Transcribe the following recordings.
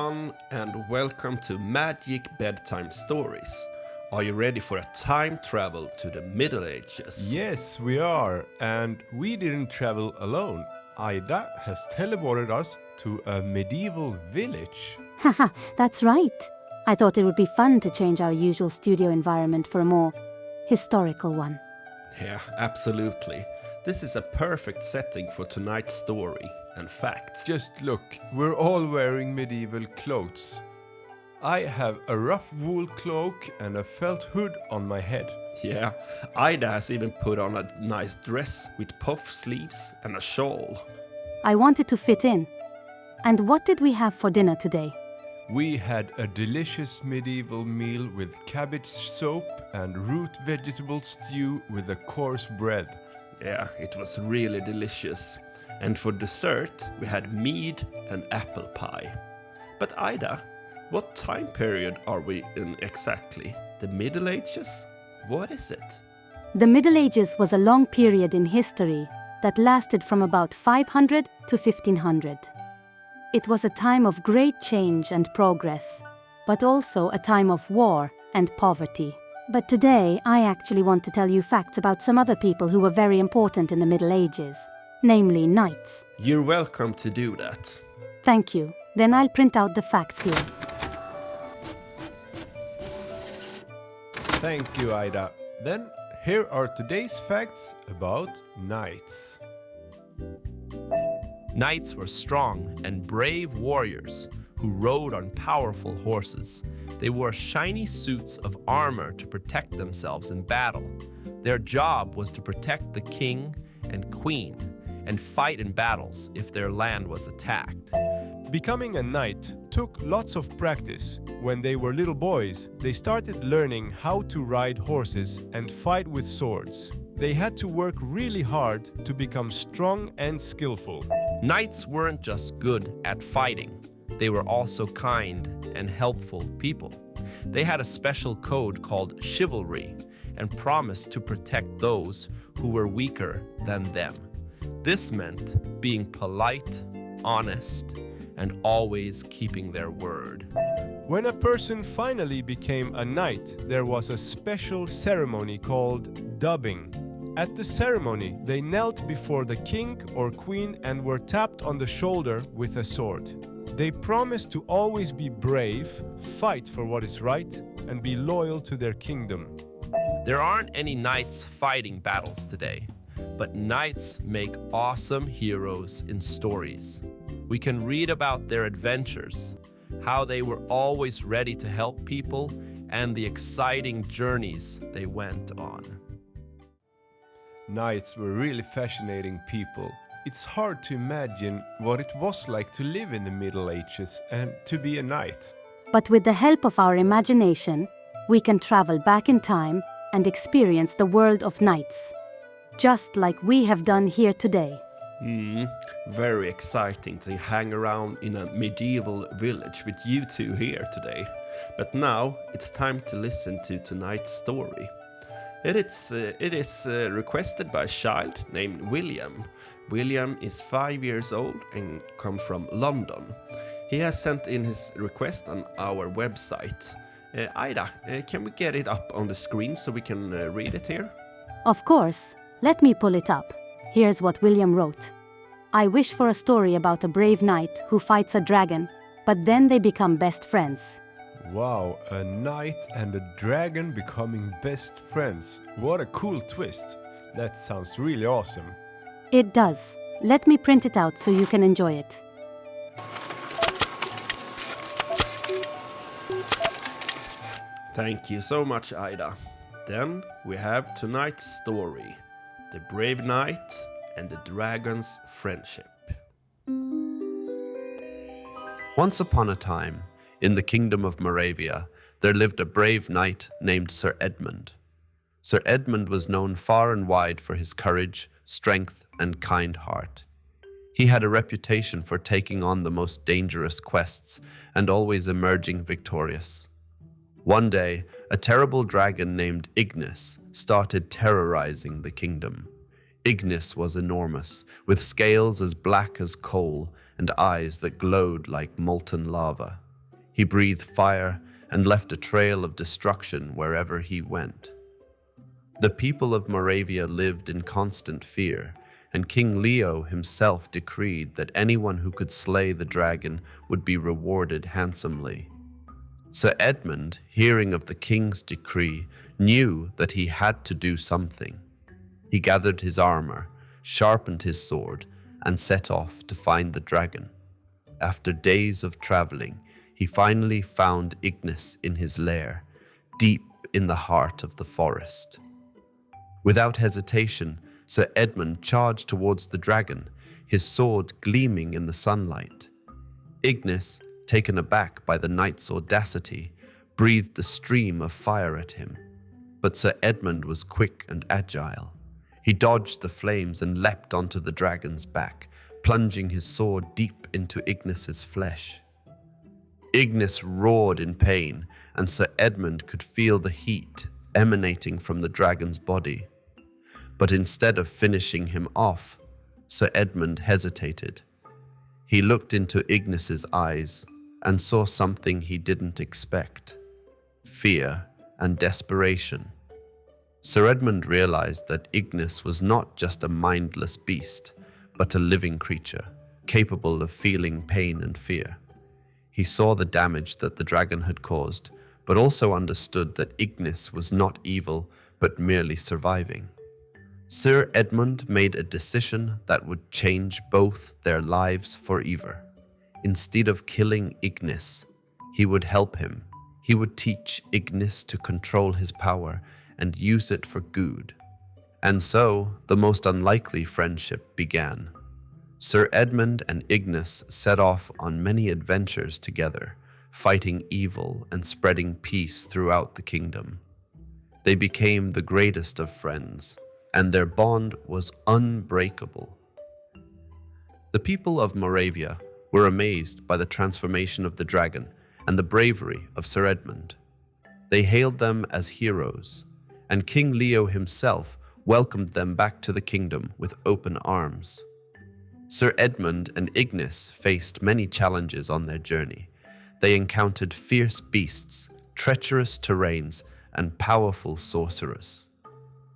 everyone, and welcome to Magic Bedtime Stories. Are you ready for a time travel to the Middle Ages? Yes, we are, and we didn't travel alone. Aida has teleported us to a medieval village. Haha, that's right. I thought it would be fun to change our usual studio environment for a more historical one. Yeah, absolutely. This is a perfect setting for tonight's story and facts. Just look, we're all wearing medieval clothes. I have a rough wool cloak and a felt hood on my head. Yeah, Aida has even put on a nice dress with puff sleeves and a shawl. I wanted to fit in. And what did we have for dinner today? We had a delicious medieval meal with cabbage soup and root vegetable stew with a coarse bread. Yeah, it was really delicious. And for dessert, we had mead and apple pie. But Aida, what time period are we in exactly? The Middle Ages? What is it? The Middle Ages was a long period in history that lasted from about 500 to 1500. It was a time of great change and progress, but also a time of war and poverty. But today, I actually want to tell you facts about some other people who were very important in the Middle Ages, namely knights. You're welcome to do that. Thank you. Then I'll print out the facts here. Thank you, Aida. Then, here are today's facts about knights. Knights were strong and brave warriors who rode on powerful horses. They wore shiny suits of armor to protect themselves in battle. Their job was to protect the king and queen and fight in battles if their land was attacked. Becoming a knight took lots of practice. When they were little boys, they started learning how to ride horses and fight with swords. They had to work really hard to become strong and skillful. Knights weren't just good at fighting. They were also kind and helpful people. They had a special code called chivalry and promised to protect those who were weaker than them. This meant being polite, honest, and always keeping their word. When a person finally became a knight, there was a special ceremony called dubbing. At the ceremony, they knelt before the king or queen and were tapped on the shoulder with a sword. They promised to always be brave, fight for what is right, and be loyal to their kingdom. There aren't any knights fighting battles today, but knights make awesome heroes in stories. We can read about their adventures, how they were always ready to help people, and the exciting journeys they went on. Knights were really fascinating people. It's hard to imagine what it was like to live in the Middle Ages and to be a knight. But with the help of our imagination, we can travel back in time and experience the world of knights, just like we have done here today. Very exciting to hang around in a medieval village with you two here today. But now it's time to listen to tonight's story. It is requested by a child named William. William is 5 years old and comes from London. He has sent in his request on our website. Aida, can we get it up on the screen so we can read it here? Of course. Let me pull it up. Here's what William wrote. I wish for a story about a brave knight who fights a dragon, but then they become best friends. Wow, a knight and a dragon becoming best friends. What a cool twist. That sounds really awesome. It does. Let me print it out so you can enjoy it. Thank you so much, Aida. Then we have tonight's story, The Brave Knight and the Dragon's Friendship. Once upon a time, in the kingdom of Moravia, there lived a brave knight named Sir Edmund. Sir Edmund was known far and wide for his courage, strength, and kind heart. He had a reputation for taking on the most dangerous quests and always emerging victorious. One day, a terrible dragon named Ignis started terrorizing the kingdom. Ignis was enormous, with scales as black as coal and eyes that glowed like molten lava. He breathed fire and left a trail of destruction wherever he went. The people of Moravia lived in constant fear, and King Leo himself decreed that anyone who could slay the dragon would be rewarded handsomely. Sir Edmund, hearing of the king's decree, knew that he had to do something. He gathered his armor, sharpened his sword, and set off to find the dragon. After days of traveling, he finally found Ignis in his lair, deep in the heart of the forest. Without hesitation, Sir Edmund charged towards the dragon, his sword gleaming in the sunlight. Ignis, taken aback by the knight's audacity, breathed a stream of fire at him. But Sir Edmund was quick and agile. He dodged the flames and leapt onto the dragon's back, plunging his sword deep into Ignis's flesh. Ignis roared in pain, and Sir Edmund could feel the heat emanating from the dragon's body. But instead of finishing him off, Sir Edmund hesitated. He looked into Ignis's eyes and saw something he didn't expect: fear and desperation. Sir Edmund realized that Ignis was not just a mindless beast, but a living creature, capable of feeling pain and fear. He saw the damage that the dragon had caused, but also understood that Ignis was not evil, but merely surviving. Sir Edmund made a decision that would change both their lives forever. Instead of killing Ignis, he would help him. He would teach Ignis to control his power and use it for good. And so, the most unlikely friendship began. Sir Edmund and Ignis set off on many adventures together, fighting evil and spreading peace throughout the kingdom. They became the greatest of friends, and their bond was unbreakable. The people of Moravia were amazed by the transformation of the dragon and the bravery of Sir Edmund. They hailed them as heroes, and King Leo himself welcomed them back to the kingdom with open arms. Sir Edmund and Ignis faced many challenges on their journey. They encountered fierce beasts, treacherous terrains, and powerful sorcerers.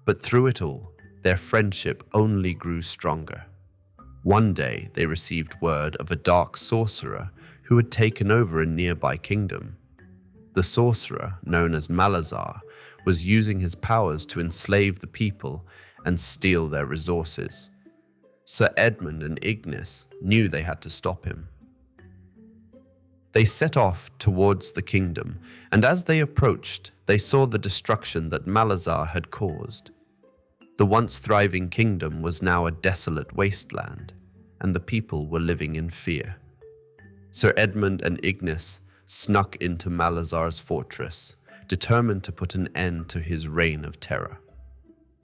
But through it all, their friendship only grew stronger. One day, they received word of a dark sorcerer who had taken over a nearby kingdom. The sorcerer, known as Malazar, was using his powers to enslave the people and steal their resources. Sir Edmund and Ignis knew they had to stop him. They set off towards the kingdom, and as they approached, they saw the destruction that Malazar had caused. The once thriving kingdom was now a desolate wasteland, and the people were living in fear. Sir Edmund and Ignis snuck into Malazar's fortress, determined to put an end to his reign of terror.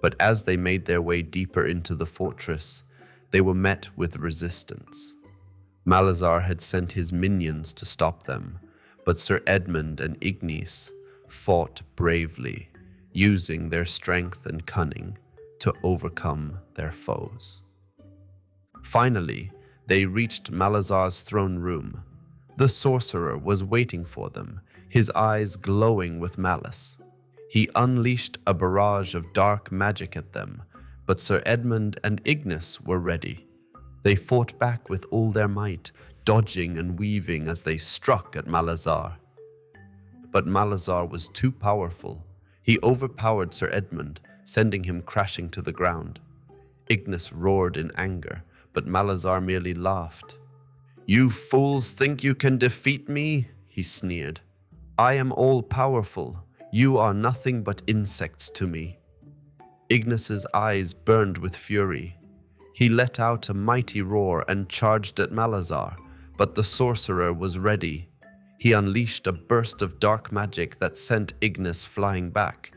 But as they made their way deeper into the fortress, they were met with resistance. Malazar had sent his minions to stop them, but Sir Edmund and Ignis fought bravely, using their strength and cunning to overcome their foes. Finally, they reached Malazar's throne room. The sorcerer was waiting for them, his eyes glowing with malice. He unleashed a barrage of dark magic at them, but Sir Edmund and Ignis were ready. They fought back with all their might, dodging and weaving as they struck at Malazar. But Malazar was too powerful. He overpowered Sir Edmund, sending him crashing to the ground. Ignis roared in anger, but Malazar merely laughed. "You fools think you can defeat me?" he sneered. "I am all-powerful. You are nothing but insects to me." Ignis's eyes burned with fury. He let out a mighty roar and charged at Malazar, but the sorcerer was ready. He unleashed a burst of dark magic that sent Ignis flying back.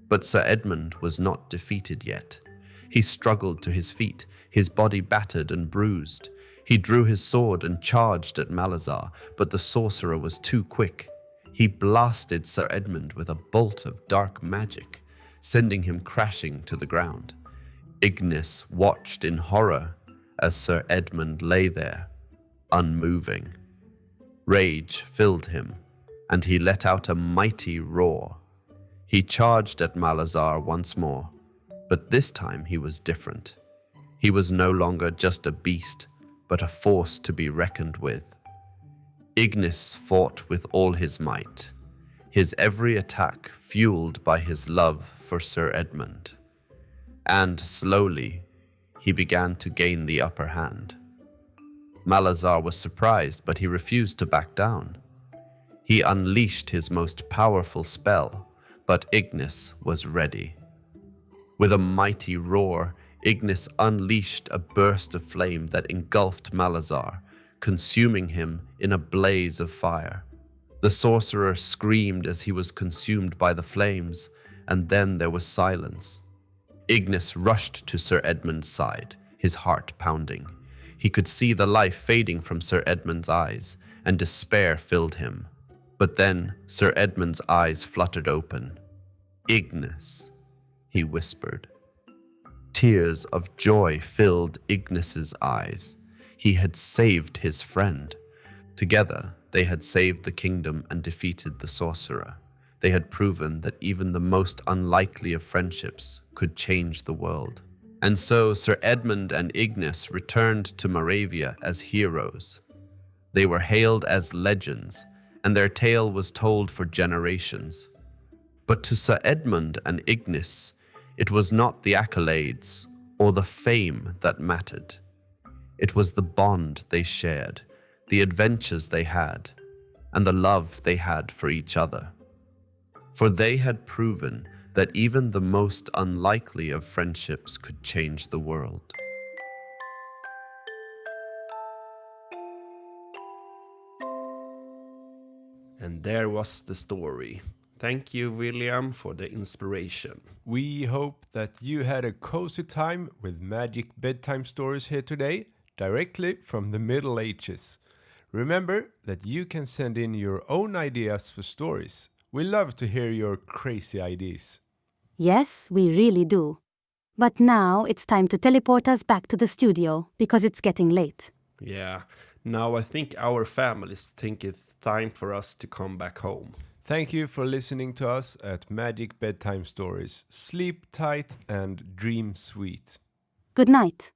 But Sir Edmund was not defeated yet. He struggled to his feet, his body battered and bruised. He drew his sword and charged at Malazar, but the sorcerer was too quick. He blasted Sir Edmund with a bolt of dark magic, sending him crashing to the ground. Ignis watched in horror as Sir Edmund lay there, unmoving. Rage filled him. and he let out a mighty roar. He charged at Malazar once more, but this time he was different. He was no longer just a beast, but a force to be reckoned with. Ignis fought with all his might, his every attack fueled by his love for Sir Edmund. And slowly, he began to gain the upper hand. Malazar was surprised, but he refused to back down. He unleashed his most powerful spell, but Ignis was ready. With a mighty roar, Ignis unleashed a burst of flame that engulfed Malazar, consuming him in a blaze of fire. The sorcerer screamed as he was consumed by the flames, and then there was silence. Ignis rushed to Sir Edmund's side, his heart pounding. He could see the life fading from Sir Edmund's eyes, and despair filled him. But then Sir Edmund's eyes fluttered open. "Ignis," he whispered. Tears of joy filled Ignis's eyes. He had saved his friend. Together, they had saved the kingdom and defeated the sorcerer. They had proven that even the most unlikely of friendships could change the world. And so Sir Edmund and Ignis returned to Moravia as heroes. They were hailed as legends, and their tale was told for generations. But to Sir Edmund and Ignis, it was not the accolades or the fame that mattered. It was the bond they shared, the adventures they had, and the love they had for each other. For they had proven that even the most unlikely of friendships could change the world. And there was the story. Thank you, William, for the inspiration. We hope that you had a cozy time with magic bedtime stories here today, directly from the Middle Ages. Remember that you can send in your own ideas for stories. We love to hear your crazy ideas. Yes, we really do. But now it's time to teleport us back to the studio because it's getting late. Yeah, now I think our families think it's time for us to come back home. Thank you for listening to us at Magic Bedtime Stories. Sleep tight and dream sweet. Good night.